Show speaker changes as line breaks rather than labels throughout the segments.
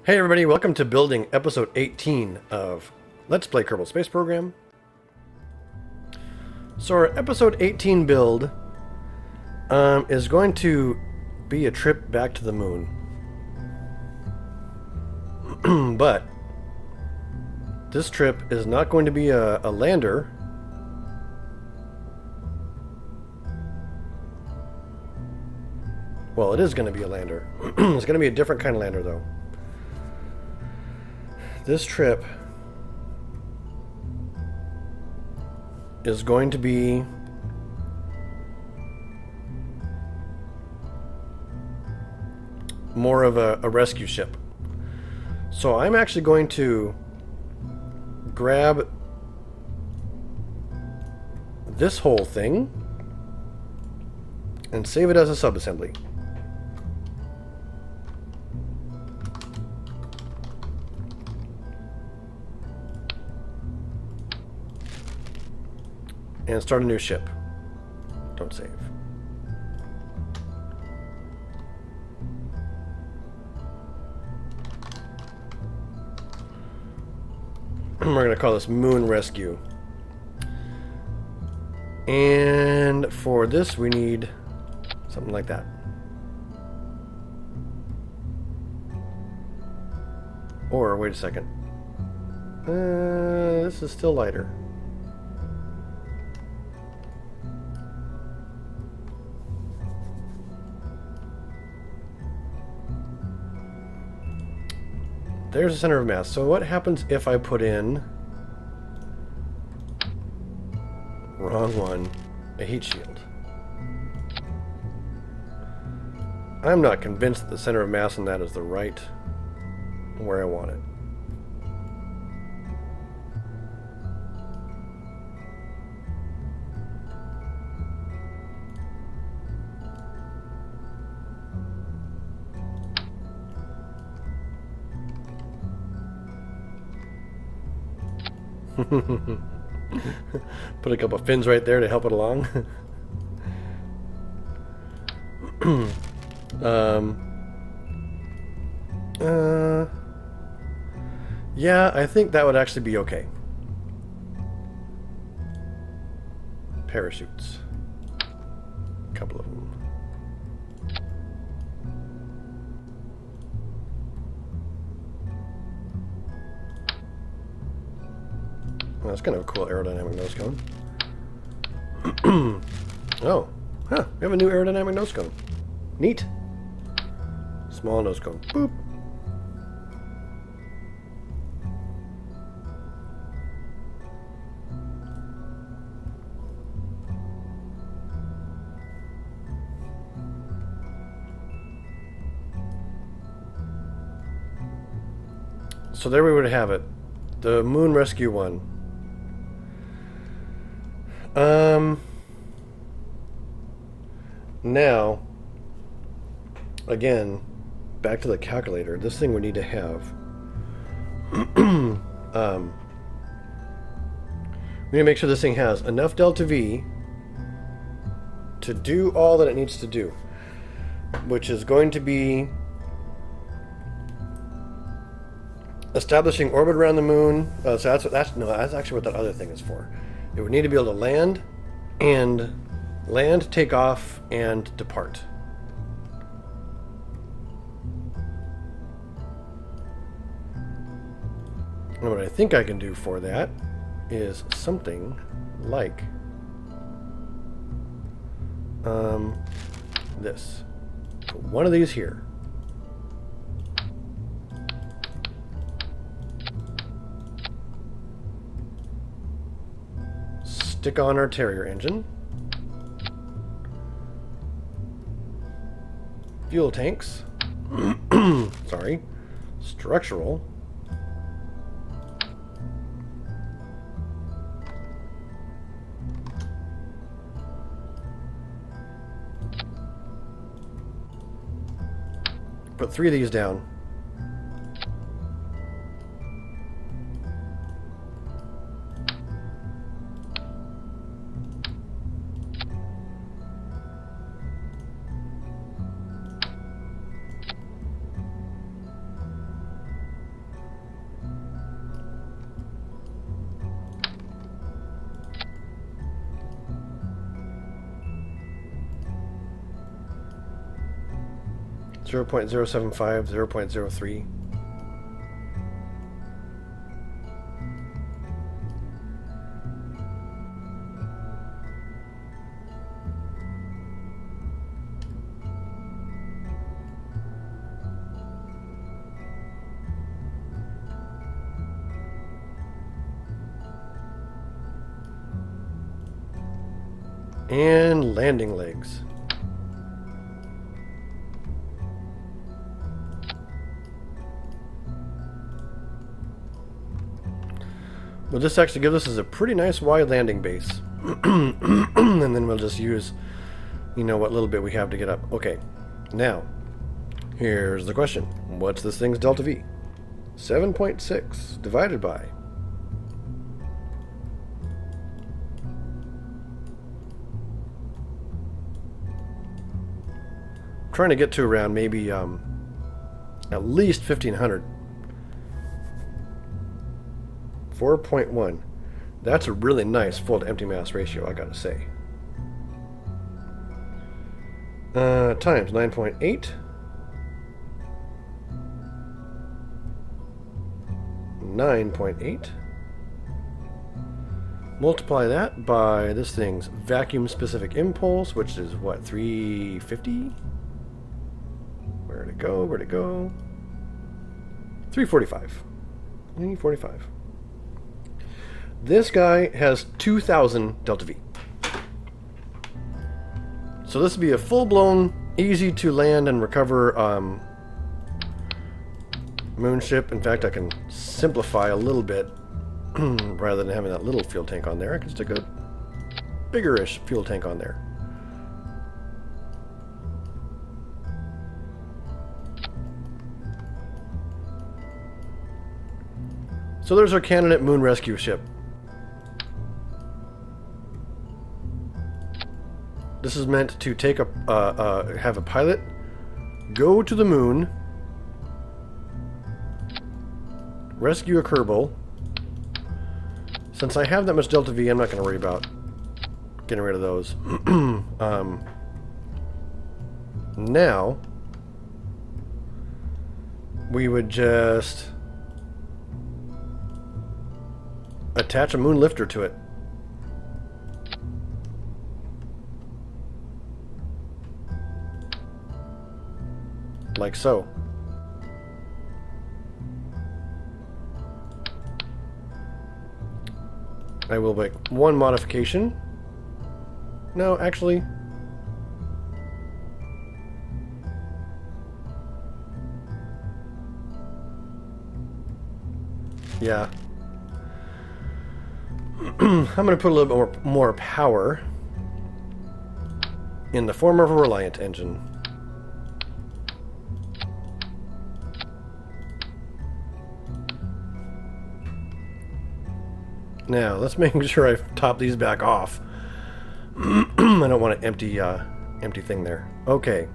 Hey everybody, welcome to building episode 18 of Let's Play Kerbal Space Program. So our episode 18 build is going to be a trip back to the moon. But this trip is not going to be a lander. Well, it is going to be a lander. It's going to be a different kind of lander though. This trip is going to be more of a rescue ship. So I'm actually going to grab this whole thing and save it as a subassembly. And start a new ship. Don't save. We're going to call this Moon Rescue. And for this we need something like that. Or, wait a second. This is still lighter. There's the center of mass. So what happens if I put in, wrong one, a heat shield? I'm not convinced that the center of mass on that is the right where I want it. Put a couple fins right there to help it along. Yeah, I think that would actually be okay. Parachutes. A couple of them. Well, that's kind of a cool aerodynamic nose cone. Oh, huh, we have a new aerodynamic nose cone. Neat. Small nose cone. Boop. So there we would have it. The Moon Rescue one. Now, again, back to the calculator. This thing would need to have we need to make sure this thing has enough delta V to do all that it needs to do, which is going to be establishing orbit around the moon. So that's actually what that other thing is for. It would need to be able to land, take off, and depart. And what I think I can do for that is something like this. Put one of these here. Stick on our Terrier engine. Fuel tanks. Sorry. Structural. Put 3 of these down. 0.075, 0.03. And landing legs. Well, this actually gives us a pretty nice wide landing base. And then we'll just use, you know, what little bit we have to get up. Okay, now, here's the question. What's this thing's delta V? 7.6 divided by... trying to get to around maybe at least 1500. 4.1. That's a really nice full to empty mass ratio, I gotta say. Times 9.8. 9.8. Multiply that by this thing's vacuum specific impulse, which is what, 350? Where'd it go? Where'd it go? 345. 345. This guy has 2,000 delta V. So this would be a full-blown, easy to land and recover moonship. In fact, I can simplify a little bit rather than having that little fuel tank on there. I can stick a bigger-ish fuel tank on there. So there's our candidate moon rescue ship. This is meant to take have a pilot go to the moon, rescue a Kerbal. Since I have that much delta V, I'm not going to worry about getting rid of those. Now we would just attach a moon lifter to it. Like so. I will make one modification. No, actually. Yeah. I'm going to put a little bit more power in the form of a Reliant engine. Now, let's make sure I top these back off. I don't want an empty thing there. Okay.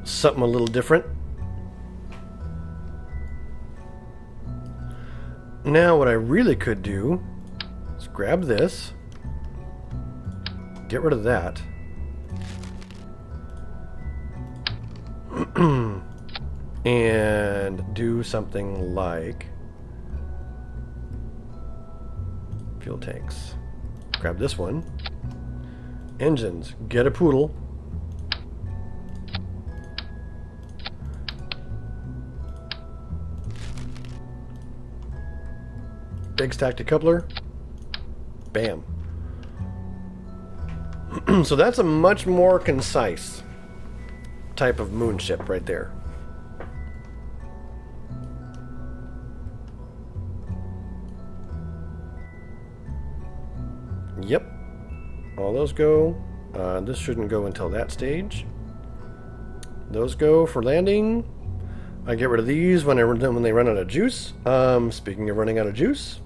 Something a little different. Now what I really could do is grab this, get rid of that, and do something like fuel tanks. Grab this one. Engines, get a poodle. Big stack decoupler. Bam. So that's a much more concise type of moon ship right there. Yep. All those go. This shouldn't go until that stage. Those go for landing. I get rid of these when they run out of juice. Speaking of running out of juice,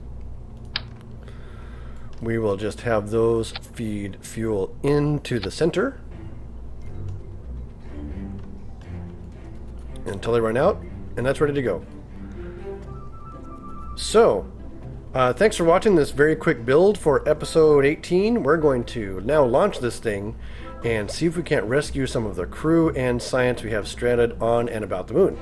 we will just have those feed fuel into the center until they run out, and that's ready to go. So, thanks for watching this very quick build for episode 18. We're going to now launch this thing and see if we can't rescue some of the crew and science we have stranded on and about the moon.